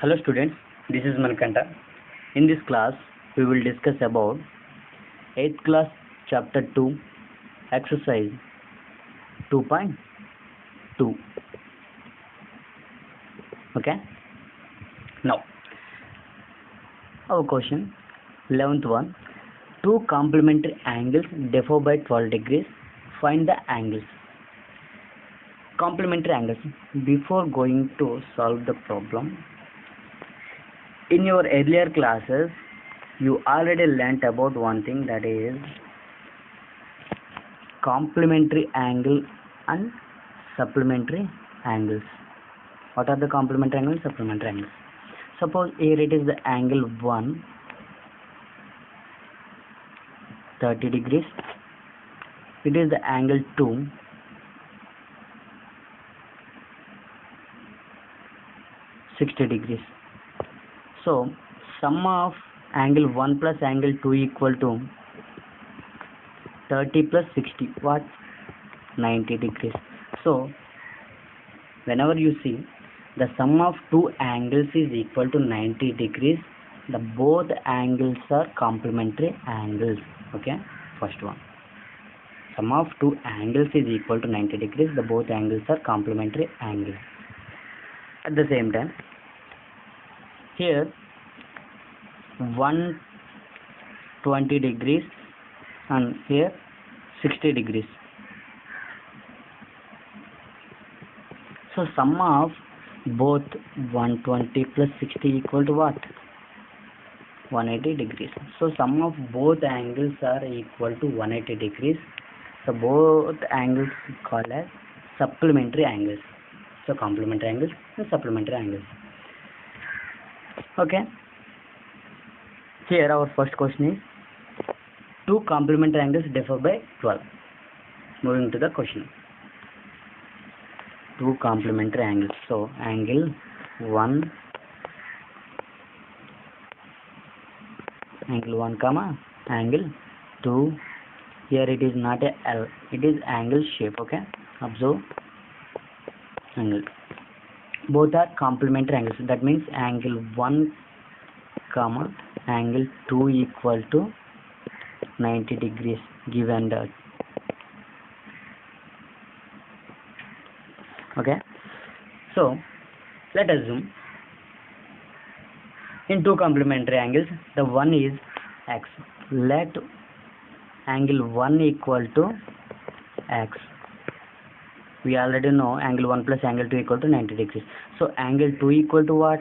Hello students, this is Manikanta. In this class, we will discuss about 8th class chapter 2 exercise 2.2. Okay. Now, our question 11th one. Two complementary angles differ by 12 degrees. Find the angles. Complementary angles. Before going to solve the problem, in your earlier classes, you already learnt about one thing, that is complementary angle and supplementary angles. What are the complementary angles, supplementary angles? Suppose here it is the angle 1, 30 degrees. It is the angle 2, 60 degrees. So sum of angle 1 plus angle 2 equal to 30 plus 60, what? 90 degrees. So whenever you see the sum of two angles is equal to 90 degrees, the both angles are complementary angles. Okay, first one, sum of two angles is equal to 90 degrees, the both angles are complementary angles. At the same time, here 120 degrees and here 60 degrees. So sum of both 120 plus 60 equal to what? 180 degrees. So sum of both angles are equal to 180 degrees. So both angles called as supplementary angles. So complementary angles and supplementary angles. Okay. Here our first question is, two complementary angles differ by 12. Moving to the question. Two complementary angles. So angle 1 comma angle 2. Here it is not a L, it is angle shape. Okay, observe angle. Both are complementary angles. That means angle 1 comma angle 2 equal to 90 degrees given that. Okay, so let us assume in two complementary angles, the one is x. Let angle 1 equal to x. We already know angle 1 plus angle 2 equal to 90 degrees. So angle 2 equal to what?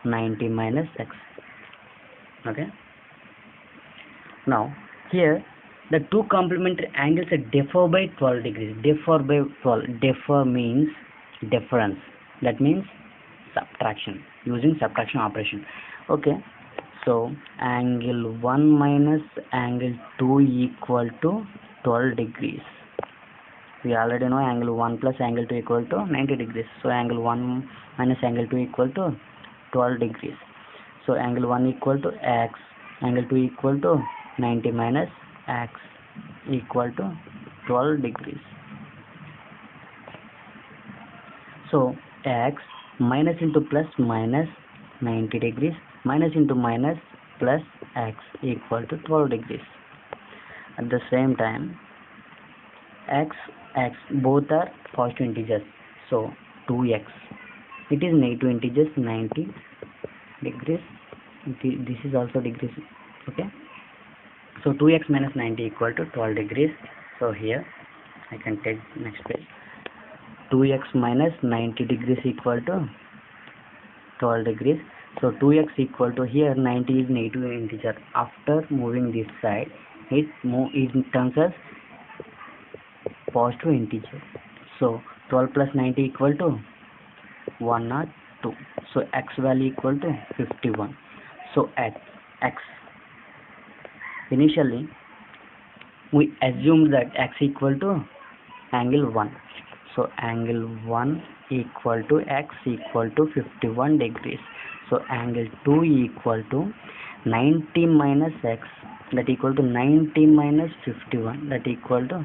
90 minus x. Okay. Now here the two complementary angles differ by 12 degrees. Differ by 12. Differ means difference. That means subtraction, using subtraction operation. Okay. So angle 1 minus angle 2 equal to 12 degrees. We already know angle 1 plus angle 2 equal to 90 degrees. So angle 1 minus angle 2 equal to 12 degrees. So angle 1 equal to x, angle 2 equal to 90 minus x equal to 12 degrees. So x minus into plus minus 90 degrees, minus into minus plus x equal to 12 degrees. At the same time, x both are positive integers. So 2x, it is negative integers, 90 degrees. This is also degrees. Okay. So 2x minus 90 equal to 12 degrees. So here I can take next page. 2x minus 90 degrees equal to 12 degrees. So 2x equal to, here 90 is negative integer. After moving this side, it turns as positive integer. So 12 plus 90 equal to 102. So x value equal to 51. So at x, initially we assumed that x equal to angle 1. So angle 1 equal to x equal to 51 degrees. So angle 2 equal to 90 minus x, that equal to 90 minus 51, that equal to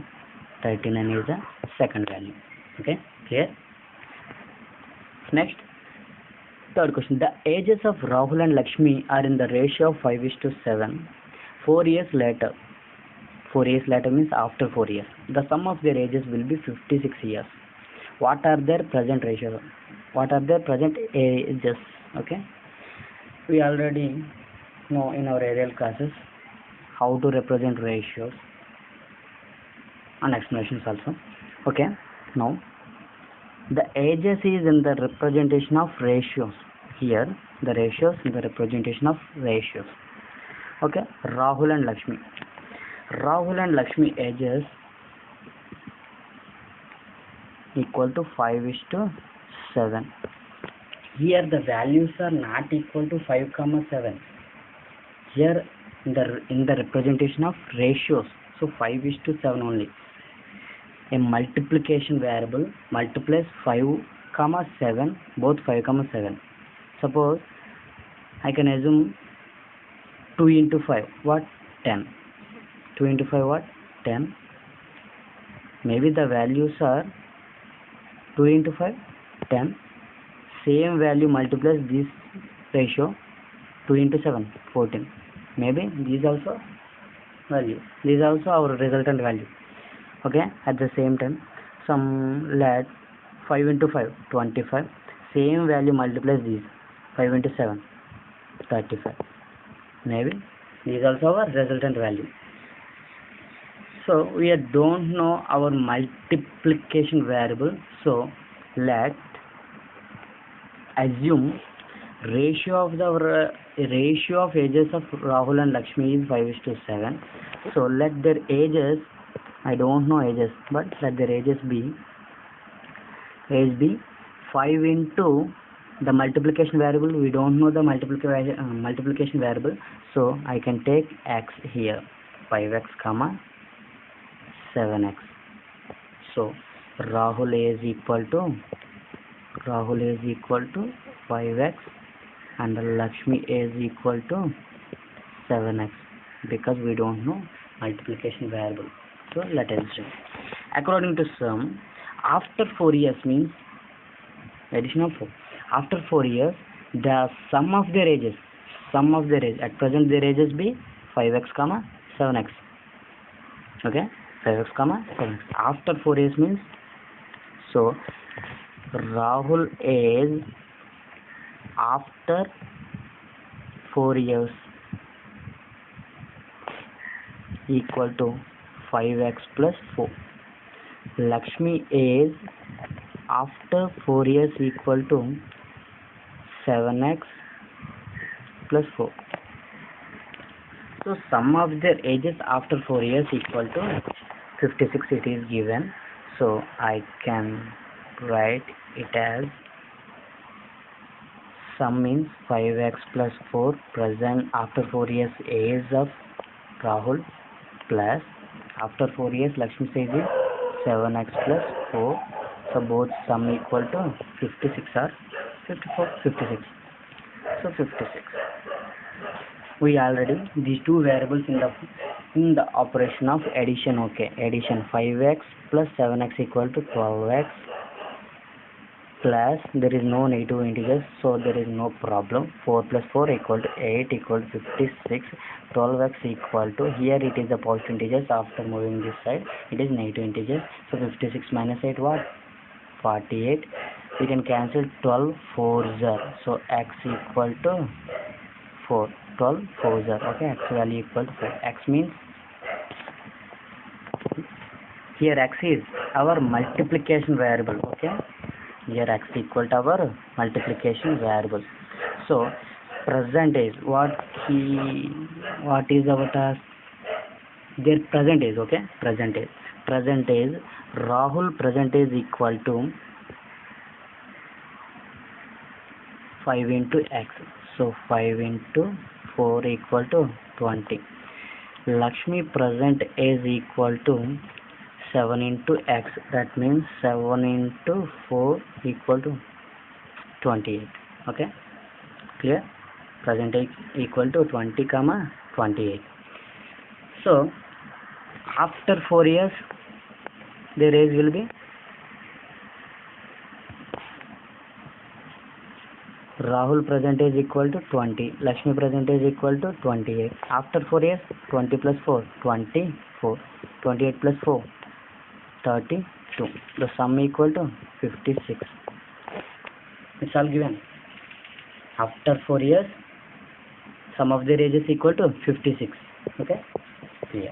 39 is the second value. Okay, clear? Next, Third question. The ages of Rahul and Lakshmi are in the ratio of 5:7. 4 years later. 4 years later means after 4 years. The sum of their ages will be 56 years. What are their present ratios? What are their present ages? Okay. We already know in our aerial classes how to represent ratios and explanations also. Okay. Now the ages is in the representation of ratios. Here the ratios in the representation of ratios. Okay. Rahul and Lakshmi. Rahul and Lakshmi ages equal to 5:7. Here the values are not equal to 5,7. Here in the representation of ratios, so 5:7 only. A multiplication variable multiplies 5,7, both 5,7. Suppose I can assume 2 into 5, what? 10. 2 into 5, what? 10. Maybe the values are 2 into 5, 10. Same value multiplies this ratio, 2 into 7, 14. Maybe these also value. These also our resultant value. Okay. At the same time, some let 5 into 5, 25. Same value multiplies these, 5 into 7, 35. Maybe these also our resultant value. So we don't know our multiplication variable. So let assume ratio of ages of Rahul and Lakshmi is 5:7. So let their ages, I don't know ages, but let their ages be 5 into the multiplication variable. We don't know the multiplication variable, so I can take x here, 5x comma 7x. So Rahul is equal to 5x and Lakshmi is equal to 7x, because we don't know multiplication variable. So let us do. According to sum, after 4 years means addition of 4. After 4 years, the sum of their ages, at present their ages be 5x comma 7x. Okay, 5x comma 7x. After 4 years means, so Rahul is after 4 years equal to 5x plus 4. Lakshmi is after 4 years equal to 7x plus 4. So sum of their ages after 4 years equal to 56, it is given. So I can write it as sum means 5x plus 4 present after 4 years age of Rahul, plus after 4 years Lakshmi says is 7x plus 4. So both sum equal to 56 or 54, 56. So 56. We already these two variables in the operation of addition. Okay, addition 5x plus 7x equal to 12x, plus there is no negative integers, so there is no problem. 4 plus 4 equal to 8 equal to 56. 12x equal to, here it is the positive integers, after moving this side it is negative integers. So 56 minus 8 what? 48. We can cancel 12 4s are, so x equal to 4. 12 4s are, okay, x value equal to 4. X means, here x is our multiplication variable. Okay, here x equal to our multiplication variable. So present is what is our task? Their present is, okay, present is Rahul present is equal to 5 into x. So 5 into 4 equal to 20. Lakshmi present is equal to 7 into x. That means 7 into 4 equal to 28. Okay, clear? Present is equal to 20 comma 28. So after 4 years their age will be Rahul present age equal to 20. Lakshmi present age equal to 28. After 4 years, 20 plus 4, 24. 28 plus 4, 32. The sum equal to 56. It's all given. After 4 years, sum of their ages equal to 56. Okay? Yeah.